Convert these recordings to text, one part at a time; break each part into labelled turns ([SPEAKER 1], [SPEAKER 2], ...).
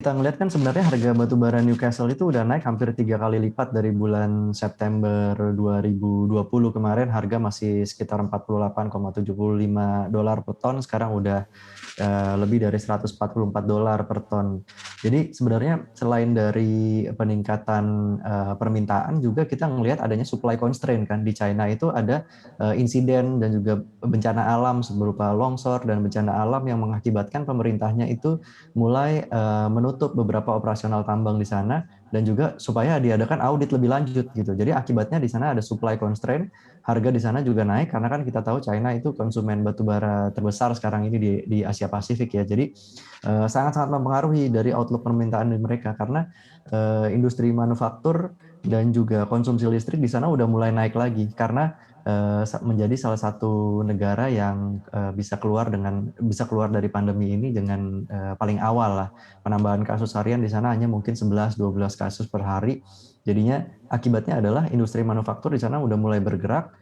[SPEAKER 1] kita ngelihat kan sebenarnya harga batu bara Newcastle itu udah naik hampir 3 kali lipat dari bulan September 2020 kemarin. Harga masih sekitar 48,75 dolar per ton, sekarang udah lebih dari 144 dolar per ton. Jadi sebenarnya selain dari peningkatan permintaan, juga kita ngelihat adanya supply constraint kan. Di China itu ada insiden dan juga bencana alam berupa longsor dan bencana alam yang mengakibatkan pemerintahnya itu mulai menutup beberapa operasional tambang di sana, dan juga supaya diadakan audit lebih lanjut gitu. Jadi akibatnya di sana ada supply constraint, harga di sana juga naik karena kan kita tahu China itu konsumen batu bara terbesar sekarang ini di Asia Pasifik ya. Jadi sangat-sangat mempengaruhi dari outlook permintaan di mereka, karena industri manufaktur dan juga konsumsi listrik di sana udah mulai naik lagi karena menjadi salah satu negara yang bisa keluar dari pandemi ini dengan paling awal lah. Penambahan kasus harian di sana hanya mungkin 11-12 kasus per hari. Jadinya akibatnya adalah industri manufaktur di sana udah mulai bergerak,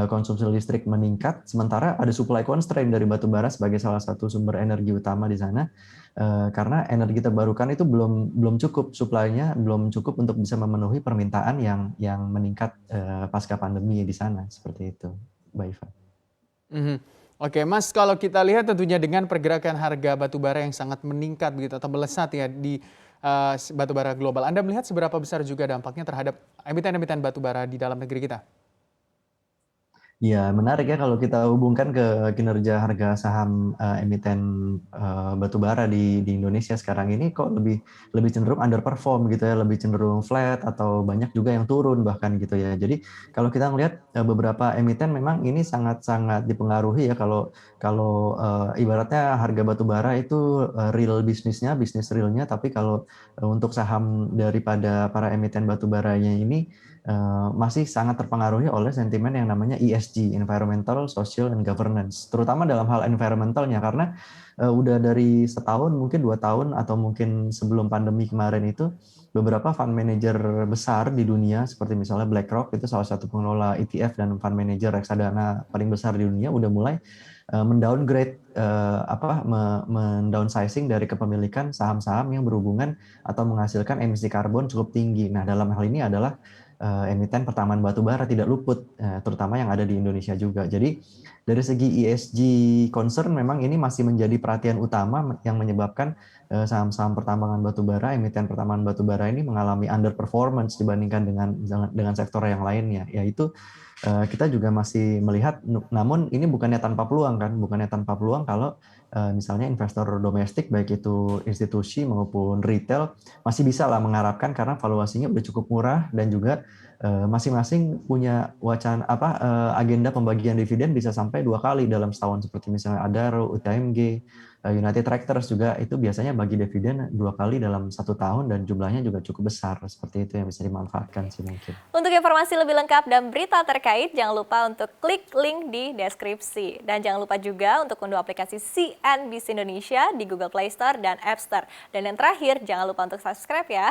[SPEAKER 1] konsumsi listrik meningkat, sementara ada supply constraint dari batu bara sebagai salah satu sumber energi utama di sana. Karena energi terbarukan itu belum cukup, supply-nya belum cukup untuk bisa memenuhi permintaan yang meningkat pasca pandemi di sana, seperti itu, Mbak Iva.
[SPEAKER 2] Mhm. Oke, Mas, kalau kita lihat tentunya dengan pergerakan harga batu bara yang sangat meningkat begitu atau melesat ya di batu bara global, Anda melihat seberapa besar juga dampaknya terhadap emiten-emiten batu bara di dalam negeri kita?
[SPEAKER 1] Ya, menarik ya kalau kita hubungkan ke kinerja harga saham emiten batu bara di Indonesia sekarang ini, kok lebih lebih cenderung underperform gitu ya, lebih cenderung flat atau banyak juga yang turun bahkan gitu ya. Jadi kalau kita melihat beberapa emiten memang ini sangat-sangat dipengaruhi ya, kalau kalau ibaratnya harga batu bara itu real bisnisnya, bisnis realnya, tapi kalau untuk saham daripada para emiten batu baranya ini masih sangat terpengaruhi oleh sentimen yang namanya ESG, Environmental, Social, and Governance, terutama dalam hal environmentalnya, karena udah dari setahun, mungkin 2 tahun, atau mungkin sebelum pandemi kemarin itu, beberapa fund manager besar di dunia, seperti misalnya BlackRock, itu salah satu pengelola ETF dan fund manager reksadana paling besar di dunia, udah mulai mendowngrade mendownsizing dari kepemilikan saham-saham yang berhubungan atau menghasilkan emisi karbon cukup tinggi. Nah, dalam hal ini adalah emiten pertambangan batu bara tidak luput, terutama yang ada di Indonesia juga. Jadi dari segi ESG concern memang ini masih menjadi perhatian utama yang menyebabkan saham-saham pertambangan batu bara, emiten pertambangan batu bara ini mengalami underperformance dibandingkan dengan sektor yang lainnya. Yaitu kita juga masih melihat, namun ini bukannya tanpa peluang kan, bukannya tanpa peluang kalau misalnya investor domestik baik itu institusi maupun retail masih bisa lah mengharapkan, karena valuasinya udah cukup murah, dan juga masing-masing punya agenda pembagian dividen bisa sampai 2 kali dalam setahun, seperti misalnya Adaro, UTMG, United Tractors juga itu biasanya bagi dividen 2 kali dalam 1 tahun, dan jumlahnya juga cukup besar. Seperti itu yang bisa dimanfaatkan sih mungkin.
[SPEAKER 3] Untuk informasi lebih lengkap dan berita terkait, jangan lupa untuk klik link di deskripsi. Dan jangan lupa juga untuk unduh aplikasi CNBC Indonesia di Google Play Store dan App Store. Dan yang terakhir, jangan lupa untuk subscribe ya.